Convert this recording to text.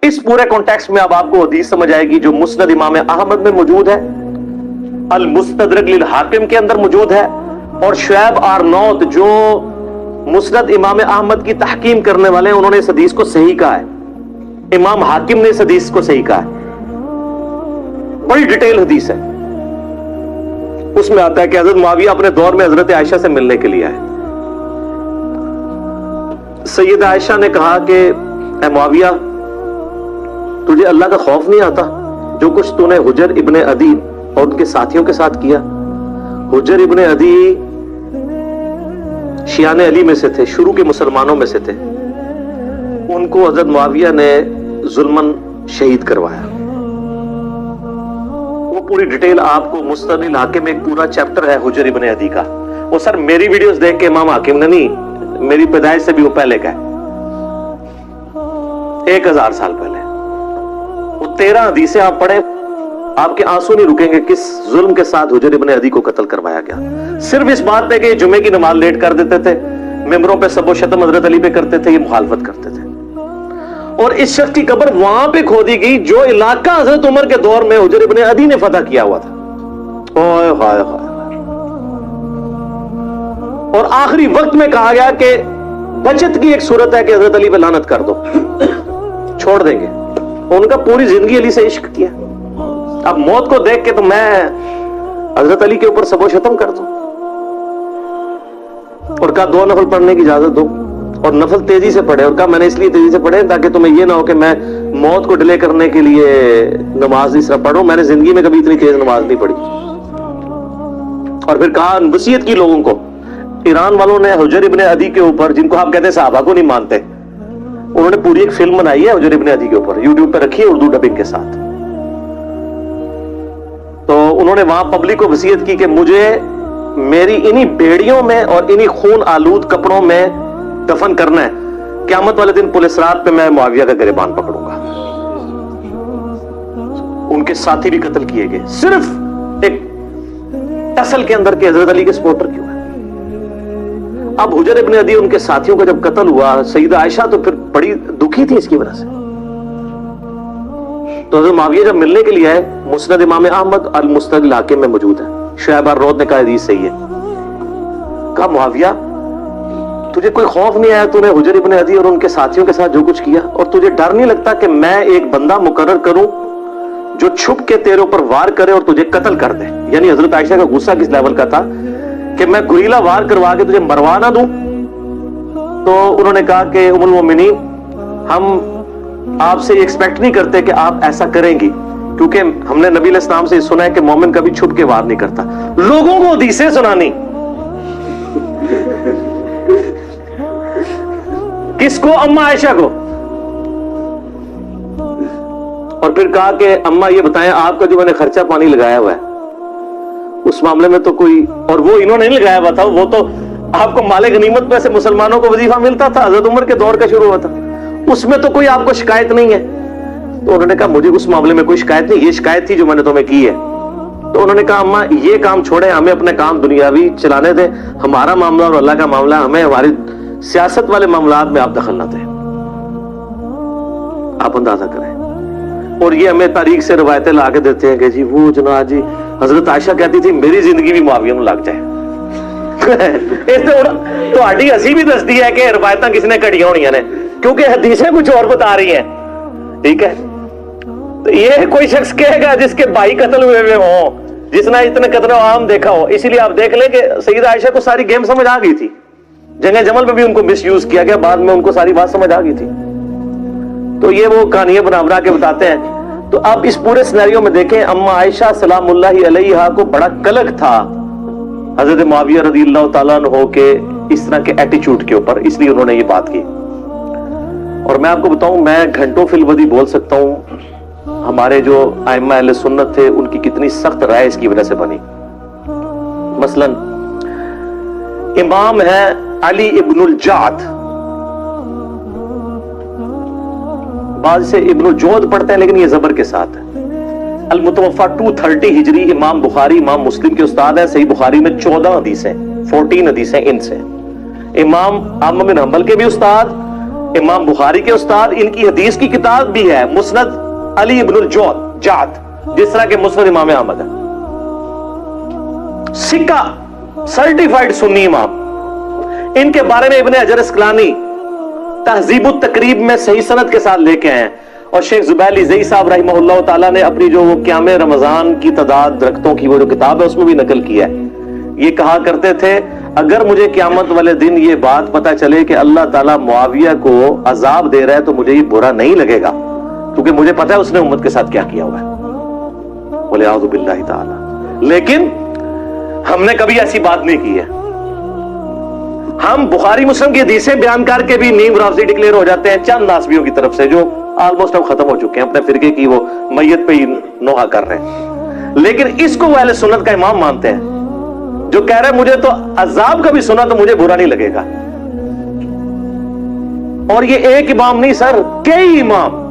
اس پورے کانٹیکسٹ میں اب آپ کو حدیث سمجھ آئے گی جو مسند امام احمد میں موجود ہے، المستدرک للحاکم کے اندر موجود ہے، اور شعیب آرنوت جو مسند امام احمد کی تحکیم کرنے والے ہیں، انہوں نے اس حدیث کو صحیح کہا ہے، امام حاکم نے اس حدیث کو صحیح کہا ہے، بڑی ڈیٹیل حدیث ہے۔ اس میں آتا ہے کہ حضرت معاویہ اپنے دور میں حضرت عائشہ سے ملنے کے لیے آئے۔ سیدہ عائشہ نے کہا کہ اے معاویہ، تجھے اللہ کا خوف نہیں آتا جو کچھ تو نے حجر ابن عدی اور ان کے ساتھیوں کے ساتھ کیا؟ حجر ابن عدی شیعان علی میں سے تھے، شروع کے مسلمانوں میں سے تھے، ان کو حضرت معاویہ نے ظلماً شہید کروایا۔ وہ پوری ڈیٹیل آپ کو مستدرک الحاکم میں ایک پورا چیپٹر ہے حجر ابن عدی کا۔ وہ سر میری ویڈیوز دیکھ کے امام حاکم نے نہیں، میری پیدائش سے بھی وہ پہلے کا ہے، 1000 سال پہلے۔ وہ 13 حدیثیں آپ پڑھیں، آپ کے آنسو نہیں رکیں گے کس ظلم کے ساتھ حجر ابن عدی کو قتل کروایا گیا، صرف اس بات پہ کہ یہ جمعے کی نماز لیٹ کر دیتے تھے، ممبروں پہ سب و شتم حضرت علی پہ کرتے تھے، یہ مخالفت کرتے تھے۔ اور اس شخص کی قبر وہاں پہ کھودی گئی جو علاقہ حضرت عمر کے دور میں حجر ابن عدی نے فتح کیا ہوا تھا۔ اوئے ہائے ہائے۔ اور آخری وقت میں کہا گیا کہ بچت کی ایک صورت ہے کہ حضرت علی پہ لعنت کر دو، چھوڑ دیں گے۔ ان کا پوری زندگی علی سے عشق کیا، اب موت کو دیکھ کے تو میں حضرت علی کے اوپر سب و شتم کر دوں؟ اور کہا 2 نفل پڑھنے کی اجازت دو، اور نفل تیزی سے پڑھے، اور کہا میں نے اس لیے تیزی سے پڑھے تاکہ تمہیں یہ نہ ہو کہ میں موت کو ڈیلے کرنے کے لیے نماز اس طرح پڑھوں، میں نے زندگی میں کبھی اتنی تیز نماز نہیں پڑھی۔ اور پھر کہا وصیت کی لوگوں کو، ایران والوں نے حجر ابن عدی کے اوپر، جن کو آپ کہتے ہیں صحابہ کو نہیں مانتے، انہوں نے پوری ایک فلم بنائی ہے حجر ابن عدی کے اوپر، یوٹیوب پہ رکھی ہے اردو ڈبنگ کے ساتھ۔ تو انہوں نے وہاں پبلک کو وصیت کی کہ مجھے میری انہی بیڑیوں میں اور انہی خون آلود کپڑوں میں دفن کرنا ہے، قیامت والے دن پولیس رات پہ میں معاویہ کا گریبان پکڑوں گا۔ ان کے ساتھی بھی قتل کیے گئے، صرف ایک ٹسل کے اندر کے حضرت علی کے سپورٹر کیوں ہے۔ اب حجر ابن عدی ان کے ساتھیوں کا جب قتل ہوا، سیدہ عائشہ تو پھر بڑی دکھی تھی اس کی وجہ سے۔ تو حضرت معاویہ جب ملنے کے لیے آئے، مسند امام احمد المستدرک الحاکم میں موجود ہے، شعیب آرنوت نے کہا حدیث صحیح ہے۔ کہا معاویہ، تجھے کوئی خوف نہیں آیا؟ تو نے حجر ابن عدی اور ان کے ساتھیوں کے ساتھ جو کچھ کیا، اور تجھے ڈر نہیں لگتا کہ میں ایک بندہ مقرر کروں جو چھپ کے تیرے اوپر وار کرے اور تجھے قتل کر دے؟ یعنی حضرت عائشہ کا غصہ کس لیول کا تھا کہ میں گوریلا وار کروا کے تجھے مروا نہ دوں۔ تو انہوں نے کہا کہ ام المومنین، ہم آپ سے ایکسپیکٹ نہیں کرتے کہ آپ ایسا کریں گی، کیونکہ ہم نے نبی علیہ السلام سے سنا ہے کہ مومن کبھی چھپ کے وار نہیں کرتا۔ لوگوں کو حدیثیں سنانی، کس کو؟ اما عائشہ کو۔ اور پھر کہا کہ اما یہ بتائیں، آپ کا جو میں نے خرچہ پانی لگایا ہوا ہے اس معاملے میں تو کوئی، اور وہ انہوں نے نہیں لگایا ہوا تھا، وہ تو آپ کو مال غنیمت میں سے مسلمانوں کو وظیفہ ملتا تھا، حضرت عمر کے دور کا شروع ہوا تھا، اس میں تو کوئی آپ کو شکایت نہیں ہے۔ تو انہوں نے کہا مجھے اس معاملے میں کوئی شکایت نہیں، یہ شکایت تھی جو میں نے تمہیں کی ہے۔ تو انہوں نے کہا اما یہ کام چھوڑیں، ہمیں اپنے کام دنیاوی چلانے دیں، ہمارا معاملہ اور اللہ کا معاملہ، ہمیں ہماری سیاست والے معاملات میں آپ دخل نہ دیں۔ آپ اندازہ کریں۔ اور یہ ہمیں تاریخ سے روایتیں لا کے دیتے ہیں کہ جی وہ جناب جی حضرت عائشہ کہتی تھی میری زندگی بھی معاویہ میں لگ جائے۔ تو ہڈی ہسی بھی دستی ہے کہ روایتیں کس نے کڑیاں ہونی نے، کیونکہ حدیثیں کچھ اور بتا رہی ہیں، ٹھیک ہے۔ تو یہ کوئی شخص کہے گا جس کے بھائی قتل ہوئے ہوں، جس نے اتنے قتل عام دیکھا ہو، اسی لیے آپ دیکھ لیں کہ سیدہ عائشہ کو ساری گیم سمجھ آ گئی تھی، جنگ جمل میں بھی ان کو مس یوز کیا گیا، بعد میں ان کو ساری بات سمجھ آ گئی تھی۔ تو یہ وہ کہانیاں بنا بنا کے بتاتے ہیں۔ تو اب اس پورے سینیریو میں دیکھیں، اما عائشہ سلام اللہ علیہا کو بڑا قلق تھا حضرت معاویہ رضی اللہ تعالیٰ عنہ کے اس طرح کے ایٹیچیوڈ کے اوپر، اس لیے انہوں نے یہ بات کی۔ اور میں آپ کو بتاؤں، میں گھنٹوں فی الودی بول سکتا ہوں ہمارے جو ائمہ اہل سنت تھے ان کی کتنی سخت رائے اس کی وجہ سے بنی۔ مثلا امام ہے علی ابن الجعد، بعض سے ابن الجود پڑھتے ہیں لیکن یہ زبر کے ساتھ ہے، المتوفہ 230 ہجری، امام بخاری امام مسلم کے استاد ہیں، صحیح بخاری میں 14 حدیثیں 14 حدیثیں ان سے، امام احمد بن حنبل کے بھی استاد، امام بخاری کے استاد، ان کی حدیث کی کتاب بھی ہے مسند علی ابن الجعد، جس طرح کے مسند امام احمد ہے، سکہ سرٹیفائیڈ سنی امام. ان کے بارے میں ابن حجر اسقلانی تہذیب التقریب میں صحیح سند کے ساتھ لے کے ہیں، اور شیخ زبیلی زئی صاحب رحمہ اللہ تعالیٰ نے اپنی جو وہ قیام رمضان کی تعداد درختوں کی وہ جو کتاب ہے اس میں بھی نقل کیا ہے. یہ کہا کرتے تھے اگر مجھے قیامت والے دن یہ بات پتہ چلے کہ اللہ تعالیٰ معاویہ کو عذاب دے رہا ہے تو مجھے یہ برا نہیں لگے گا، کیونکہ مجھے پتہ ہے اس نے امت کے ساتھ کیا کیا ہوا ہے. بولے اعوذ باللہ تعالی. لیکن ہم نے کبھی ایسی بات نہیں کی ہے. ہم بخاری مسلم کی حدیثیں بیان کر کے بھی نیم رافضی ڈکلیئر ہو جاتے ہیں چند ناسبیوں کی طرف سے، جو آلموسٹ اب ختم ہو چکے ہیں، اپنے فرقے کی وہ میت پہ ہی نوحہ کر رہے ہیں. لیکن اس کو وہ اہل سنت کا امام مانتے ہیں، جو کہہ رہے ہیں مجھے تو عذاب کا بھی سنا تو مجھے برا نہیں لگے گا. اور یہ ایک امام نہیں سر، کئی امام